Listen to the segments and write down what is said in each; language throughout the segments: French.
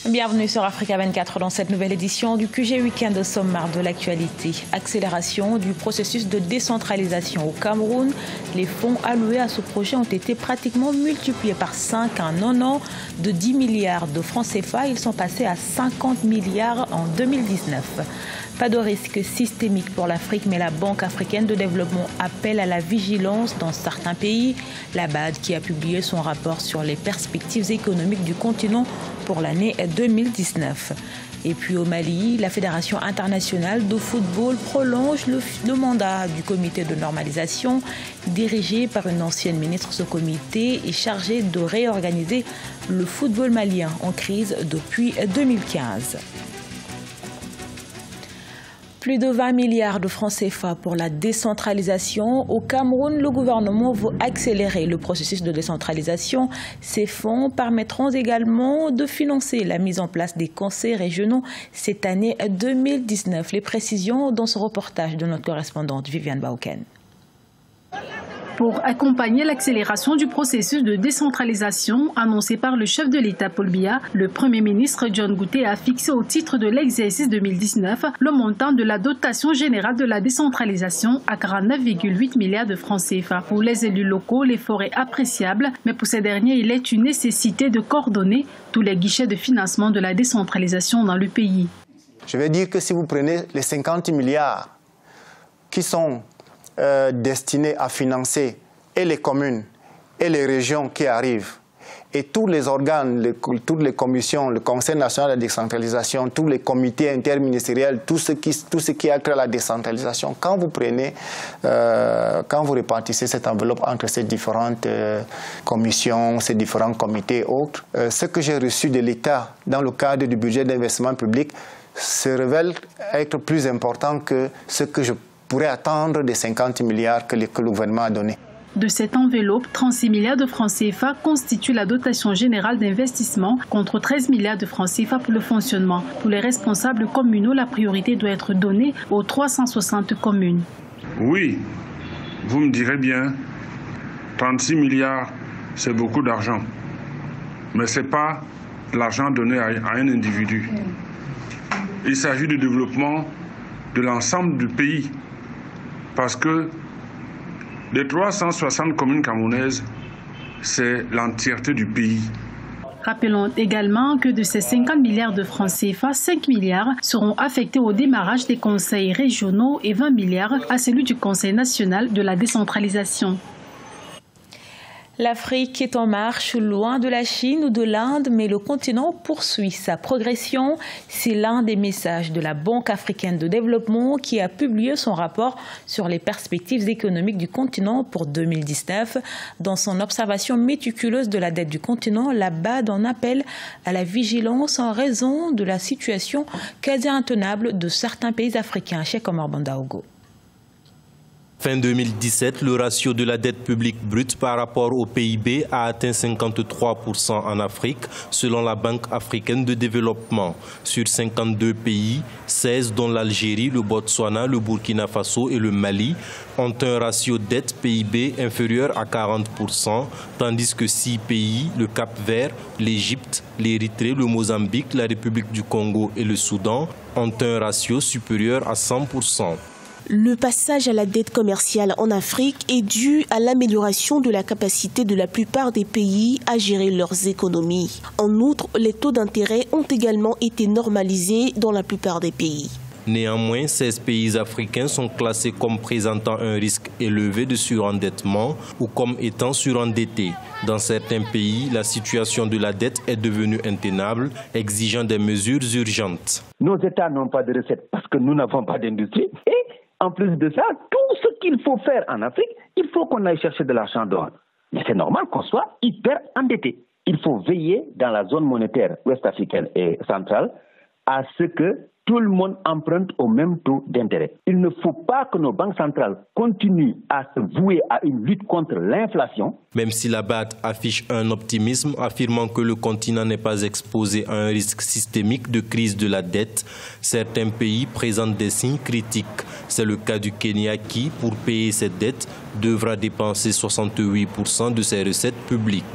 Bienvenue sur Africa 24 dans cette nouvelle édition du QG Week-end au sommaire de l'actualité. Accélération du processus de décentralisation au Cameroun. Les fonds alloués à ce projet ont été pratiquement multipliés par 5 en un an. De 10 milliards de francs CFA, ils sont passés à 50 milliards en 2019. Pas de risque systémique pour l'Afrique, mais la Banque africaine de développement appelle à la vigilance dans certains pays. La BAD qui a publié son rapport sur les perspectives économiques du continent pour l'année 2019. Et puis au Mali, la Fédération internationale de football prolonge le mandat du comité de normalisation dirigé par une ancienne ministre. Ce comité est chargé de réorganiser le football malien en crise depuis 2015. Plus de 20 milliards de francs CFA pour la décentralisation. Au Cameroun, le gouvernement veut accélérer le processus de décentralisation. Ces fonds permettront également de financer la mise en place des conseils régionaux cette année 2019. Les précisions dans ce reportage de notre correspondante Viviane Bauken. Pour accompagner l'accélération du processus de décentralisation annoncé par le chef de l'État Paul Biya, le Premier ministre John Gouté a fixé au titre de l'exercice 2019 le montant de la dotation générale de la décentralisation à 49,8 milliards de francs CFA. Pour les élus locaux, l'effort est appréciable, mais pour ces derniers, il est une nécessité de coordonner tous les guichets de financement de la décentralisation dans le pays. Je vais dire que si vous prenez les 50 milliards qui sont destinés à financer et les communes et les régions qui arrivent et tous les organes, toutes les commissions, le Conseil national de la décentralisation, tous les comités interministériels, tout ce qui a trait à la décentralisation, quand vous prenez, quand vous répartissez cette enveloppe entre ces différentes commissions, ces différents comités et autres, ce que j'ai reçu de l'État dans le cadre du budget d'investissement public se révèle être plus important que ce que je pourrait attendre des 50 milliards que le gouvernement a donné. De cette enveloppe, 36 milliards de francs CFA constituent la dotation générale d'investissement contre 13 milliards de francs CFA pour le fonctionnement. Pour les responsables communaux, la priorité doit être donnée aux 360 communes. Oui, vous me direz bien, 36 milliards, c'est beaucoup d'argent. Mais ce n'est pas l'argent donné à un individu. Il s'agit du développement de l'ensemble du pays. Parce que les 360 communes camerounaises, c'est l'entièreté du pays. Rappelons également que de ces 50 milliards de francs CFA, 5 milliards seront affectés au démarrage des conseils régionaux et 20 milliards à celui du Conseil national de la décentralisation. L'Afrique est en marche loin de la Chine ou de l'Inde, mais le continent poursuit sa progression. C'est l'un des messages de la Banque africaine de développement qui a publié son rapport sur les perspectives économiques du continent pour 2019. Dans son observation méticuleuse de la dette du continent, la BAD en appelle à la vigilance en raison de la situation quasi intenable de certains pays africains. Cheikh Omar Bandaogo. Fin 2017, le ratio de la dette publique brute par rapport au PIB a atteint 53% en Afrique, selon la Banque africaine de développement. Sur 52 pays, 16 dont l'Algérie, le Botswana, le Burkina Faso et le Mali ont un ratio dette PIB inférieur à 40%, tandis que 6 pays, le Cap-Vert, l'Égypte, l'Érythrée, le Mozambique, la République du Congo et le Soudan, ont un ratio supérieur à 100%. Le passage à la dette commerciale en Afrique est dû à l'amélioration de la capacité de la plupart des pays à gérer leurs économies. En outre, les taux d'intérêt ont également été normalisés dans la plupart des pays. Néanmoins, 16 pays africains sont classés comme présentant un risque élevé de surendettement ou comme étant surendettés. Dans certains pays, la situation de la dette est devenue intenable, exigeant des mesures urgentes. Nos États n'ont pas de recettes parce que nous n'avons pas d'industrie. En plus de ça, tout ce qu'il faut faire en Afrique, il faut qu'on aille chercher de l'argent dehors. Mais c'est normal qu'on soit hyper endetté. Il faut veiller dans la zone monétaire ouest-africaine et centrale à ce que tout le monde emprunte au même taux d'intérêt. Il ne faut pas que nos banques centrales continuent à se vouer à une lutte contre l'inflation. Même si la BAD affiche un optimisme, affirmant que le continent n'est pas exposé à un risque systémique de crise de la dette, certains pays présentent des signes critiques. C'est le cas du Kenya qui, pour payer cette dette, devra dépenser 68% de ses recettes publiques.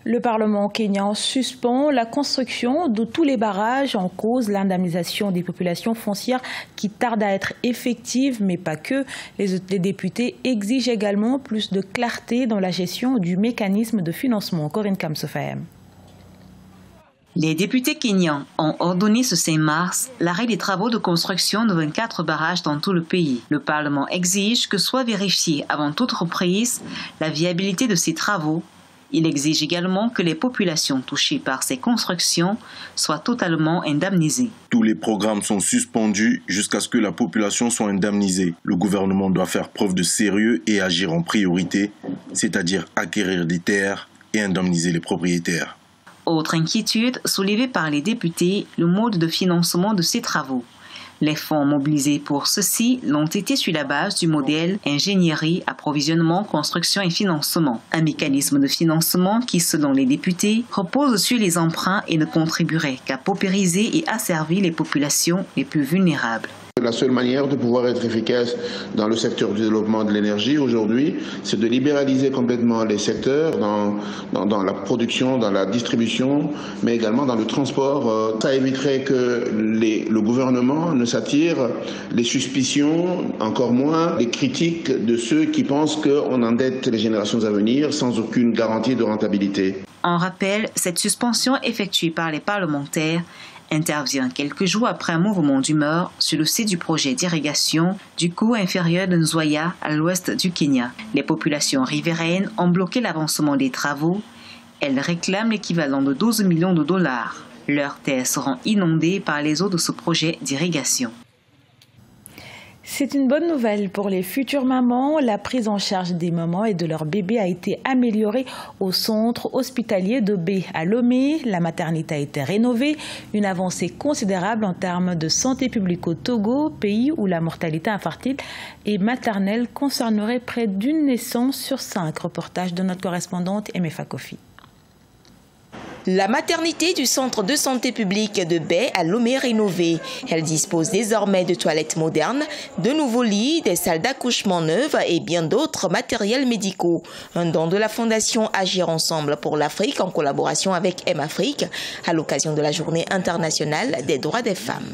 Le Parlement kényan suspend la construction de tous les barrages en cause, l'indemnisation des populations foncières qui tarde à être effective, mais pas que. Les députés exigent également plus de clarté dans la gestion du mécanisme de financement. Corinne Kamsofaem. Les députés kenyans ont ordonné ce 5 mars l'arrêt des travaux de construction de 24 barrages dans tout le pays. Le Parlement exige que soit vérifiée avant toute reprise la viabilité de ces travaux. Il exige également que les populations touchées par ces constructions soient totalement indemnisées. Tous les programmes sont suspendus jusqu'à ce que la population soit indemnisée. Le gouvernement doit faire preuve de sérieux et agir en priorité, c'est-à-dire acquérir des terres et indemniser les propriétaires. Autre inquiétude soulevée par les députés, le mode de financement de ces travaux. Les fonds mobilisés pour ceci l'ont été sur la base du modèle ingénierie, approvisionnement, construction et financement. Un mécanisme de financement qui, selon les députés, repose sur les emprunts et ne contribuerait qu'à paupériser et asservir les populations les plus vulnérables. La seule manière de pouvoir être efficace dans le secteur du développement de l'énergie aujourd'hui, c'est de libéraliser complètement les secteurs dans la production, dans la distribution, mais également dans le transport. Ça éviterait que le gouvernement ne s'attire les suspicions, encore moins les critiques de ceux qui pensent qu'on endette les générations à venir sans aucune garantie de rentabilité. En rappel, cette suspension effectuée par les parlementaires intervient quelques jours après un mouvement d'humeur sur le site du projet d'irrigation du cours inférieur de Nzoia à l'ouest du Kenya. Les populations riveraines ont bloqué l'avancement des travaux. Elles réclament l'équivalent de 12 millions de dollars. Leurs terres seront inondées par les eaux de ce projet d'irrigation. C'est une bonne nouvelle pour les futures mamans. La prise en charge des mamans et de leurs bébés a été améliorée au centre hospitalier de Bé à Lomé. La maternité a été rénovée, une avancée considérable en termes de santé publique au Togo, pays où la mortalité infantile et maternelle concernerait près d'une naissance sur 5. Reportage de notre correspondante Emefa Kofi. La maternité du centre de santé publique de Bé à Lomé rénovée. Elle dispose désormais de toilettes modernes, de nouveaux lits, des salles d'accouchement neuves et bien d'autres matériels médicaux. Un don de la fondation Agir Ensemble pour l'Afrique en collaboration avec M-Afrique à l'occasion de la Journée internationale des droits des femmes.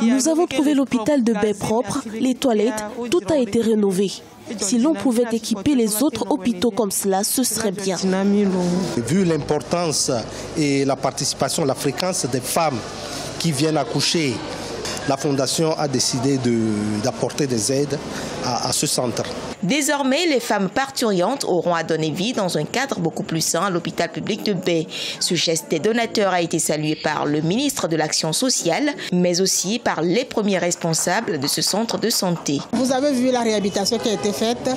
Nous avons trouvé l'hôpital de Bé propre, les toilettes, tout a été rénové. Si l'on pouvait équiper les autres hôpitaux comme cela, ce serait bien. Vu l'importance et la participation, la fréquence des femmes qui viennent accoucher, la Fondation a décidé d'apporter des aides à ce centre. Désormais, les femmes parturientes auront à donner vie dans un cadre beaucoup plus sain à l'hôpital public de Bé. Ce geste des donateurs a été salué par le ministre de l'Action sociale, mais aussi par les premiers responsables de ce centre de santé. Vous avez vu la réhabilitation qui a été faite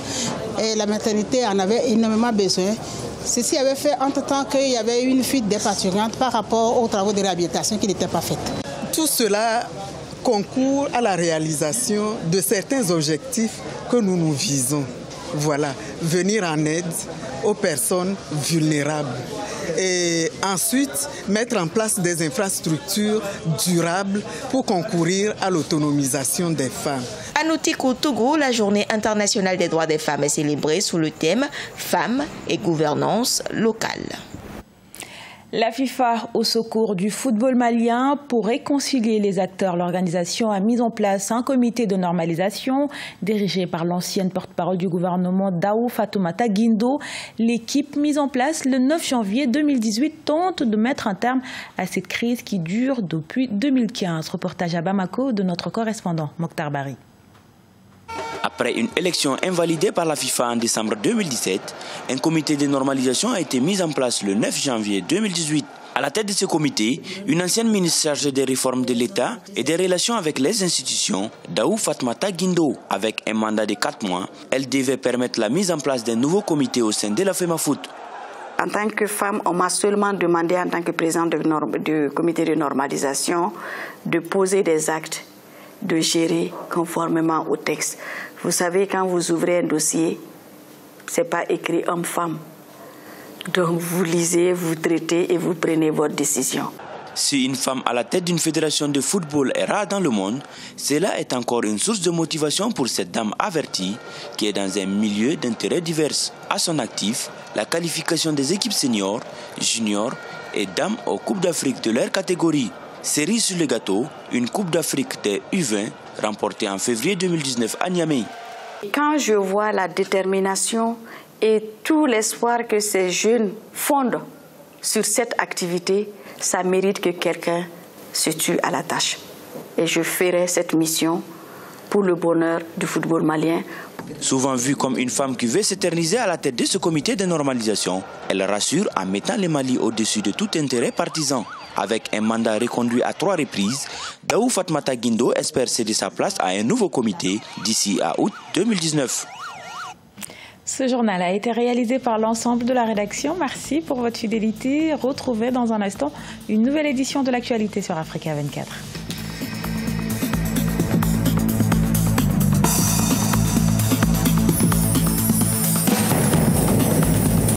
et la maternité en avait énormément besoin. Ceci avait fait entre-temps qu'il y avait une fuite des parturientes par rapport aux travaux de réhabilitation qui n'étaient pas faits. Tout cela concourt à la réalisation de certains objectifs que nous nous visons. Voilà, venir en aide aux personnes vulnérables. Et ensuite, mettre en place des infrastructures durables pour concourir à l'autonomisation des femmes. À noter qu'au Togo, la Journée internationale des droits des femmes est célébrée sous le thème « Femmes et gouvernance locale ». La FIFA au secours du football malien. Pour réconcilier les acteurs, l'organisation a mis en place un comité de normalisation dirigé par l'ancienne porte-parole du gouvernement Daou Fatoumata Guindo. L'équipe mise en place le 9 janvier 2018 tente de mettre un terme à cette crise qui dure depuis 2015. Reportage à Bamako de notre correspondant Mokhtar Bari. Après une élection invalidée par la FIFA en décembre 2017, un comité de normalisation a été mis en place le 9 janvier 2018. À la tête de ce comité, une ancienne ministre chargée des réformes de l'État et des relations avec les institutions, Daou Fatoumata Guindo. Avec un mandat de 4 mois, elle devait permettre la mise en place d'un nouveau comité au sein de la FEMAFOOT. En tant que femme, on m'a seulement demandé en tant que présidente du comité de normalisation de poser des actes, de gérer conformément au texte. Vous savez, quand vous ouvrez un dossier, ce n'est pas écrit homme-femme. Donc vous lisez, vous traitez et vous prenez votre décision. Si une femme à la tête d'une fédération de football est rare dans le monde, cela est encore une source de motivation pour cette dame avertie qui est dans un milieu d'intérêts divers. À son actif, la qualification des équipes seniors, juniors et dames aux Coupes d'Afrique de leur catégorie. Cerise sur le gâteau, une Coupe d'Afrique des U20 remportée en février 2019 à Niamey. Quand je vois la détermination et tout l'espoir que ces jeunes fondent sur cette activité, ça mérite que quelqu'un se tue à la tâche. Et je ferai cette mission pour le bonheur du football malien. Souvent vue comme une femme qui veut s'éterniser à la tête de ce comité de normalisation, elle rassure en mettant le Mali au-dessus de tout intérêt partisan. Avec un mandat reconduit à 3 reprises, Daou Fatmata Guindo espère céder sa place à un nouveau comité d'ici à août 2019. Ce journal a été réalisé par l'ensemble de la rédaction. Merci pour votre fidélité. Retrouvez dans un instant une nouvelle édition de l'actualité sur Africa 24.